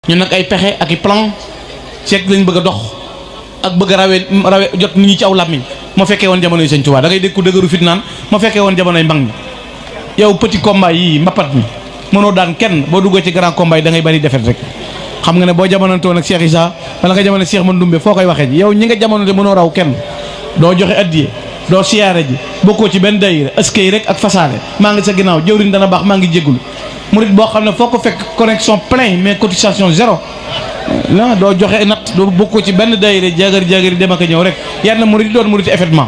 ñu nag ay pexe ak i plan ceeg lañ bëgg a dox ak bëgg a rawe jot nit ñi ci aw làmmiñ ma fekkee woon jamonoy Sëñ Tuubaa da ngay dégg ku dëgëru fit naan ma fekkee woon jamonoy mag ñi. yow petit combat yii mbapat mi mënoo daan kenn boo duggee ci grand combat yi da ngay bari defet rek xam nga ne boo jamonantoo nag Cheikh Issa wala nga jamono Cheikh Mandoumbe foo koy waxee ji yow ñi nga jamonante mënoo raw kenn doo joxe addiye doo siyaare ji bokkoo ci benn dayira askay rek ak fasaale maa ngi sa ginnaaw jëwriñ dana baax maa ngi jéggulu murit boo xam ne foo ko fekk connexion plein mais cotisation zéro la doo joxe nat doo bokkoo ci benn dayira jagar dem ak ñëw rek yàlla na murit doon murit événement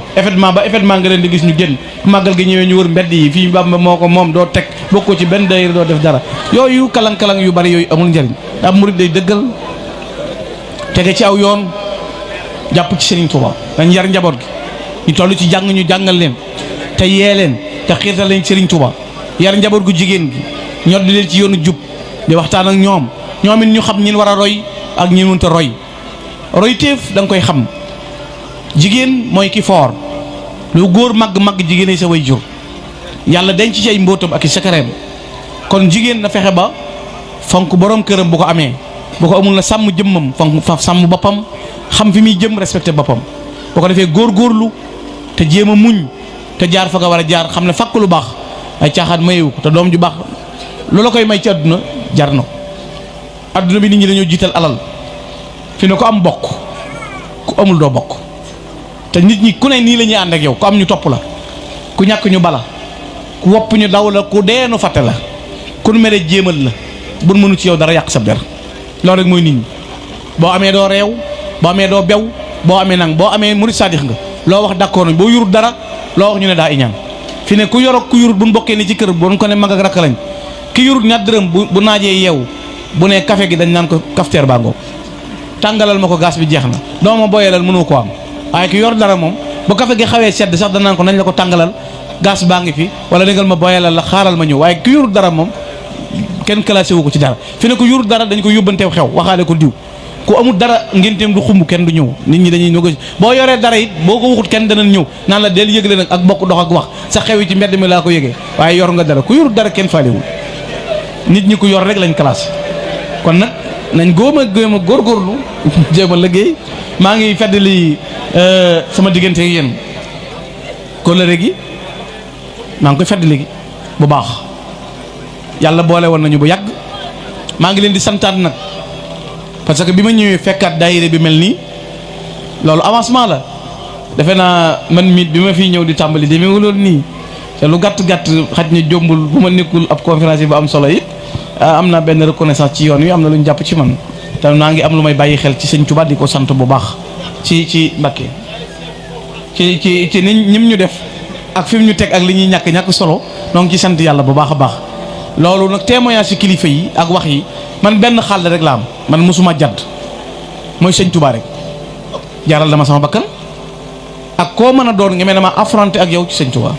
ba événement nga leen di gis ñu génn màggal gi ñëwee ñu wër mbedd yi fii Bamba moo ko moom doo teg bokkoo ci benn dayira doo def dara yooyu kalang-kalang yu bari yooyu amul njëriñ ab murit day dëggal tege ci aw yoon jàpp ci Serigne Touba dañ yar njaboot gi ñu toll ci jàng ñu jàngal leen te yee leen te xiirtal leen Serigne Touba yar njaboot gu jigéen gi ñor di leen ci yoonu jub di waxtaan ak ñoom it ñu xam ñin war a roy ak ñin mënta roy roy téef da nga koy xam jigéen mooy ki foor lu góor màgg-màgg jigéen sa way jur yàlla denc ci ay mbóotam ak i sakareem kon jigéen na fexe ba fonk borom këram bu ko amee bu ko amul na sàmm jëmmam fonk fa sàmm boppam xam fi muy jëm respecté boppam boo ko defee góorgóorlu te jéem a muñ te jaar fa nga war a jaar xam ne fakk lu baax ay caaxaan mayewu ko te doom ju baax lu la koy may ci àdduna jar na àdduna bi nit ñi dañoo jiital alal fi ne ko am bokk ku amul doo bokk te nit ñi ku ne nii la ñuy ànd ak yow ku am ñu topp la ku ñàkk ñu bala ku wopp ñu daw la ku deenu fàtte la ku nu mere jéemal la bu mënu ci yow dara yàq sa der loolu rek mooy nit ñi boo amee doo reew boo amee doo bew boo amee nang boo amee murid saadix nga loo wax d'accord nañ boo yurut dara loo wax ñu ne daa iñaan fi ne ku yorok ku yurut bu ñu bokkee ni ci kër bu ko ne mag ak rakk lañ ki yurut ñaar dërëm bu naajee yeewu bu ne café gi dañ naan ko cafetière baa ngoo tàngalal ma ko gaz bi jeex na doo ma boyalal mënoo ko am waaye ki yor dara moom bu café gi xawee sedd sax dañ naan ko nañ la ko tàngalal gaz baa ngi fi wala déngal ma boyalal la xaaral ma ñëw waaye ki yurut dara moom kenn classé wu ko ci dara fi ne ko yurut dara dañ ko yóbbanteew xew waxaale ko diw ku amul dara ngenteem du xumb kenn du ñëw nit ñi dañuy négocier boo yoree dara it boo ko waxut kenn danañ ñëw naan la del yëgle nag ak bokk dox ak wax sa xew yi ci mbedd mi laa ko yëgee waaye yor nga dara ku yorut dara kenn faalewul nit ñi ku yor rek lañ classé kon nag nañ góom a góorgóorlu jéem a liggéey maa ngi feddali sama diggante ak yéen kóllëre gi maa ngi koy feddali gi bu baax yàlla boole woon nañu bu yàgg maa ngi leen di santaat nag parce que bi ma ñëwee fekkaat daayira bi mel nii loolu avancement la defe naa man miit bi ma fiy ñëw di tàmbali demeewul loolu nii te lu gàtt-gàtt xaj na jombul bu ma nekkul ab conférence bu am solo it am naa benn reconnaissance ci yoon wi am na lu ñu jàpp ci man te naa ngi am lu may bàyyi xel ci Sëñ Tuubaa di ko sant bu baax ci Mbakke ci ni ñim ñu def ak fi mu ñu teg ak li ñuy ñàkk solo donc ci sant yàlla bu baax a baax loolu nag témoignage ci kilifa yi ak wax yi man benn xàll rek la am man mosuma jadd mooy Sëñ Tuubaa rek jaaral dama sama bakkan ak koo mën a doon nga mel ne ma affronté ak yow ci Sëñ Tuubaa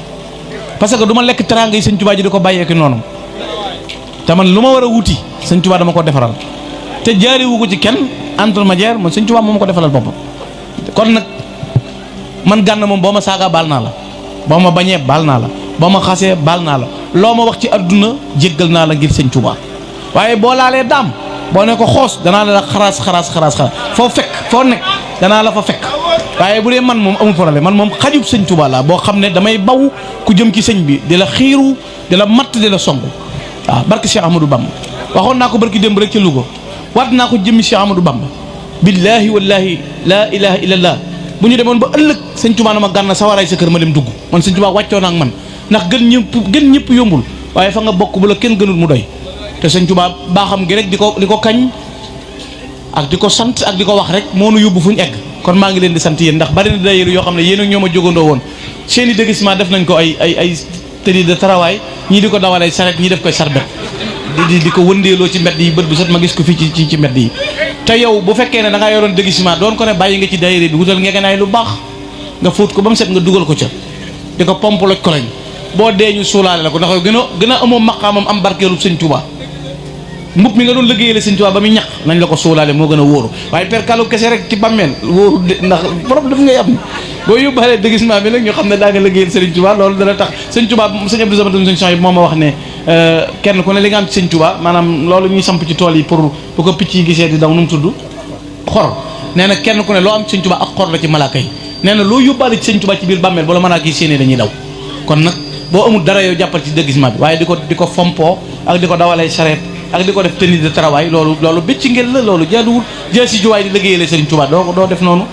parce que du ma lekk teraanga yi Sëñ Tuubaa ji di ko bàyyee ki noonu te man lu ma war a wuti Sëñ Tuubaa dama ko defaral te jaariwu ko ci kenn intermédiaire man Sëñ Tuubaa moo ma ko defalal boppam kon nag man Gana moom boo ma saagaa baal naa la boo ma bañee baal naa la boo ma xasee baal naa la loo ma wax ci adduna jéggal naa la ngir Sëñ Tuubaa waaye boo laalee daam boo ne ko xoos danaa la xaraas foo fekk foo nekk danaa la fa fekk waaye bu dee man moom amul problème man moom xajub Sëñ Tuubaa la boo xam ne damay baw ku jëm ci sëñ bi di la xiiru di la matt di la song waaw barke Cheikh Ahmadou Bamba waxoon naa ko barki démb rek ca Louga waat naa ko jëmmi Cheikh Ahmadou Bamba billaahi wallaahi laa ilaha illallah bu ñu demoon ba ëllëg Sëñ Tuubaa na ma Gana sa waraay sa kër ma dem dugg man Sëñ Tuubaa wàccoo naa ak man ndax gën ñëpp yombul waaye fa nga bokk bu la kenn gënul mu doy te Sëñ Tuubaa baaxam gi rek di ko kañ ak di ko sant ak di ko wax rek moo nu yóbbu fu ñu egg kon maa ngi leen di sant yéen ndax bari na daayira yoo xam ne yéen ak ñoo ma jógandoo woon seen i déguisement def nañ ko ay tenue de travail ñii di ko dawal ay saret ñii def koy sarbet di ko wëndeeloo ci mbedd yi bët bu set ma gis ko fii ci mbedd yi te yow bu fekkee ne da ngaa yoroon déguisement doon ko ne bàyyi nga ci daayira bi wutal ngegenaay lu baax nga fóot ko ba mu set nga dugal ko ca di ko pompe loj ko lañ boo dee ñu suulaale la ko ndax yow gën a amoo maqaamam am barkeelu Sëñ Tuubaa mbub mi nga doon liggéeyale Sëñ Tuubaa ba muy ñax nañ la ko suulaale moo gën a wóoru waaye perkalu kese rek ci bàmmeel wóoru ndax problème ngay am boo yóbbaalee déguisement bi nag ñu xam ne daa nga liggéeyal Sëñ Tuubaa loolu dana tax Sëñ Tuubaa Sëñ Abdou Samad Sëñ Cheikh moo ma wax ne kenn ku ne li nga am ci sëñ Tuubaa maanaam loolu ñuy samp ci tool yi pour bu ko picc yi gisee di daw nu mu tudd xor nee na kenn ku ne loo am ci sëñ Tuubaa ak xor la ci malaaka yi nee na loo yóbbaale ci sëñ Tuubaa ci biir bàmmeel bala malaaka yi séenee dañuy daw kon nag boo amul dara yow jàppal ci déguisement bi waaye di ko fompoo ak di ko dawalee charrette ak di ko def tenue de travail loolu bëcc ngel la loolu jaaduwul jël si juwaay di liggéeyale sëriñ Tuubaa doo def noonu